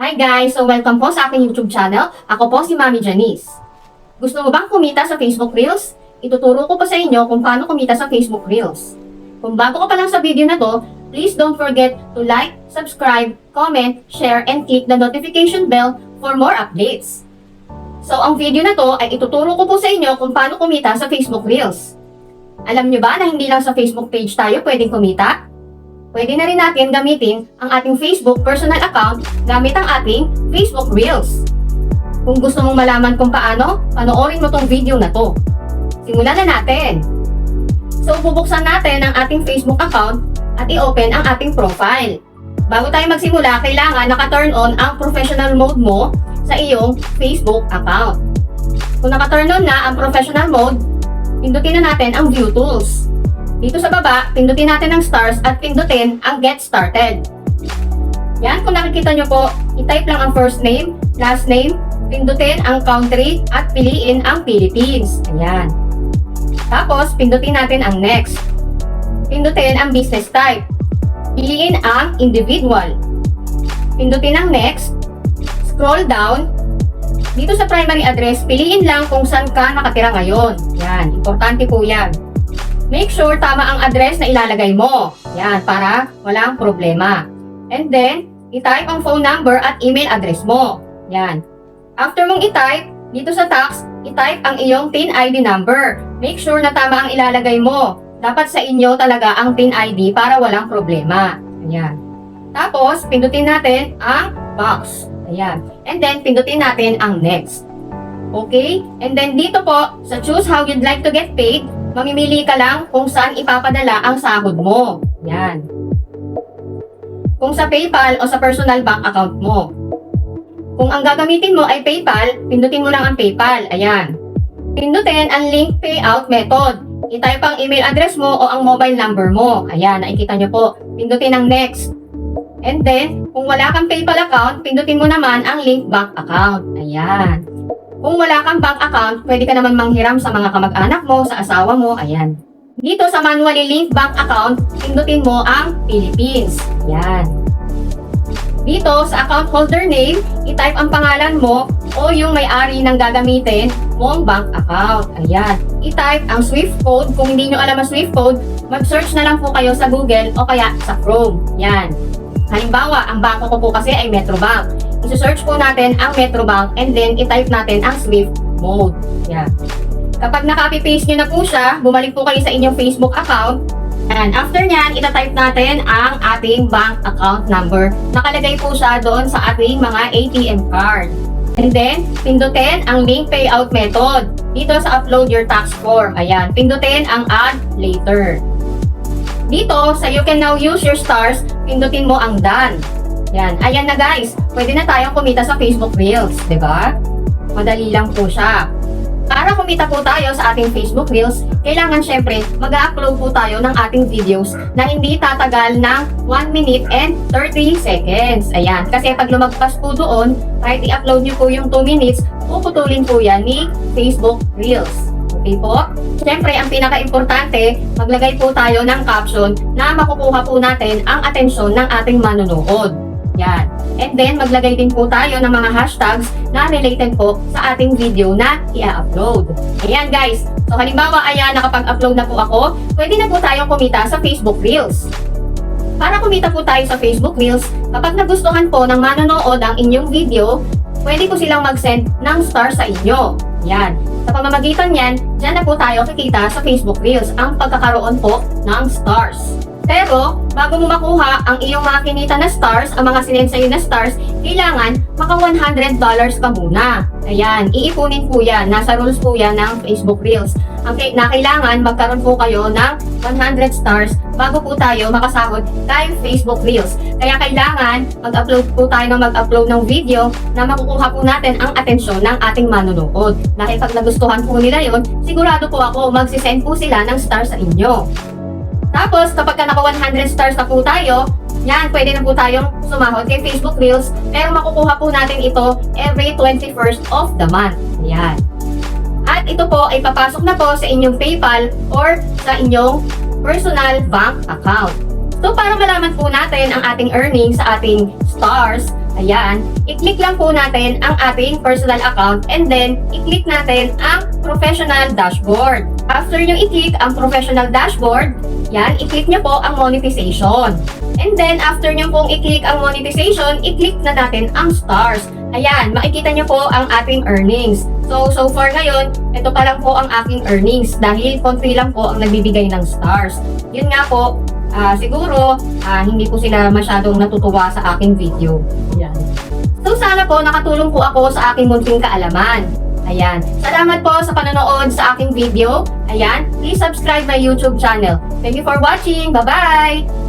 Hi guys! So welcome po sa aking YouTube channel. Ako po si Mami Janice. Gusto mo bang kumita sa Facebook Reels? Ituturo ko po sa inyo kung paano kumita sa Facebook Reels. Kung bago ka pa lang sa video na to, please don't forget to like, subscribe, comment, share, and click the notification bell for more updates. So ang video na to ay ituturo ko po sa inyo kung paano kumita sa Facebook Reels. Alam nyo ba na hindi lang sa Facebook page tayo pwedeng kumita? Pwede na rin natin gamitin ang ating Facebook personal account gamit ang ating Facebook Reels. Kung gusto mong malaman kung paano, panoorin mo tong video na to. Simulan na natin! So, bubuksan natin ang ating Facebook account at i-open ang ating profile. Bago tayo magsimula, kailangan naka-turn on ang professional mode mo sa iyong Facebook account. Kung naka-turn on na ang professional mode, pindutin na natin ang View Tools. Dito sa baba, pindutin natin ang stars at pindutin ang Get Started. Yan, kung nakikita nyo po, i-type lang ang first name, last name, pindutin ang country at piliin ang Philippines. Ayan. Tapos, pindutin natin ang next. Pindutin ang business type. Piliin ang individual. Pindutin ang next. Scroll down. Dito sa primary address, piliin lang kung saan ka nakatira ngayon. Yan, importante po yan. Make sure tama ang address na ilalagay mo. Yan, para walang problema. And then, i-type ang phone number at email address mo. Yan. After mong i-type, dito sa text, i-type ang iyong TIN ID number. Make sure na tama ang ilalagay mo. Dapat sa inyo talaga ang TIN ID para walang problema. Ayan. Tapos, pindutin natin ang box. Ayan. And then, pindutin natin ang next. Okay? And then, dito po, sa choose how you'd like to get paid, mamimili ka lang kung saan ipapadala ang sahod mo. Yan. Kung sa PayPal o sa personal bank account mo. Kung ang gagamitin mo ay PayPal, pindutin mo lang ang PayPal. Ayan. Pindutin ang link payout method. I-type ang email address mo o ang mobile number mo. Ayan, nakikita nyo po. Pindutin ang next. And then, kung wala kang PayPal account, pindutin mo naman ang link bank account. Ayan. Kung wala kang bank account, pwede ka naman manghiram sa mga kamag-anak mo, sa asawa mo, ayan. Dito sa manually link bank account, pindutin mo ang Philippines. Ayan. Dito sa account holder name, i-type ang pangalan mo o yung may-ari ng gagamitin mong bank account. Ayan. I-type ang Swift code. Kung hindi nyo alam ang Swift code, mag-search na lang po kayo sa Google o kaya sa Chrome. Ayan. Halimbawa, ang bangko ko po kasi ay Metrobank. I-search po natin ang Metrobank and then i-type natin ang Swift mode. Yan. Kapag naka-copy-paste nyo na po siya, bumalik po kayo sa inyong Facebook account. And after nyan, ita-type natin ang ating bank account number. Nakalagay po siya doon sa ating mga ATM card. And then, pindutin ang link payout method. Dito sa upload your tax form. Ayan, pindutin ang add later. Dito, sa you can now use your stars, pindutin mo ang done. Yan. Ayan na guys. Pwede na tayong kumita sa Facebook Reels. Diba? Madali lang po siya. Para kumita po tayo sa ating Facebook Reels, kailangan syempre mag-upload po tayo ng ating videos na hindi tatagal ng 1 minute and 30 seconds. Ayan. Kasi pag lumagpas po doon, kahit i-upload nyo po yung 2 minutes, puputulin po yan ni Facebook Reels. Okay po? Siyempre, ang pinaka-importante, maglagay po tayo ng caption na makukuha po natin ang atensyon ng ating manonood. Yan. And then, maglagay din po tayo ng mga hashtags na related po sa ating video na i-upload. Ayan guys. So, halimbawa, ayan, nakapag-upload na po ako, pwede na po tayong kumita sa Facebook Reels. Para kumita po tayo sa Facebook Reels, kapag nagustuhan po ng manonood ang inyong video, pwede po silang mag-send ng stars sa inyo. Yan. Sa pamamagitan yan, dyan na po tayo kikita sa Facebook Reels ang pagkakaroon po ng stars. Pero, bago mo makuha ang iyong mga kinita na stars, ang mga sinend sa'yo na stars, kailangan maka $100 ka muna. Ayan, iipunin po yan. Nasa rules po yan ng Facebook Reels. Ang kailangan magkaroon po kayo ng 100 stars bago po tayo makasahod kay Facebook Reels. Kaya kailangan mag-upload po tayo ng mag-upload ng video na makukuha po natin ang atensyon ng ating manonood. Dahil pag nagustuhan po nila yon, sigurado po ako magsisend po sila ng stars sa inyo. Tapos, kapag naka 100 stars na po tayo, yan, pwede na po tayong sumahod kay Facebook Reels, pero makukuha po natin ito every 21st of the month. Yan. At ito po ay papasok na po sa inyong PayPal or sa inyong personal bank account. So, para malaman po natin ang ating earnings sa ating stars, Ayan, i-click lang po natin ang ating personal account and then i-click natin ang professional dashboard. After nyo i-click ang professional dashboard, yan, i-click nyo po ang monetization. And then, after nyo pong i-click ang monetization, i-click na natin ang stars. Ayan, makikita nyo po ang ating earnings. So far ngayon, ito pa lang po ang aking earnings dahil konti lang po ang nagbibigay ng stars. Yun nga po, siguro, hindi po sila masyadong natutuwa sa aking video. Ayan. So sana po nakatulong po ako sa aking munting kaalaman. Ayan. Salamat po sa panonood sa aking video. Ayan. Please subscribe my YouTube channel. Thank you for watching. Bye-bye!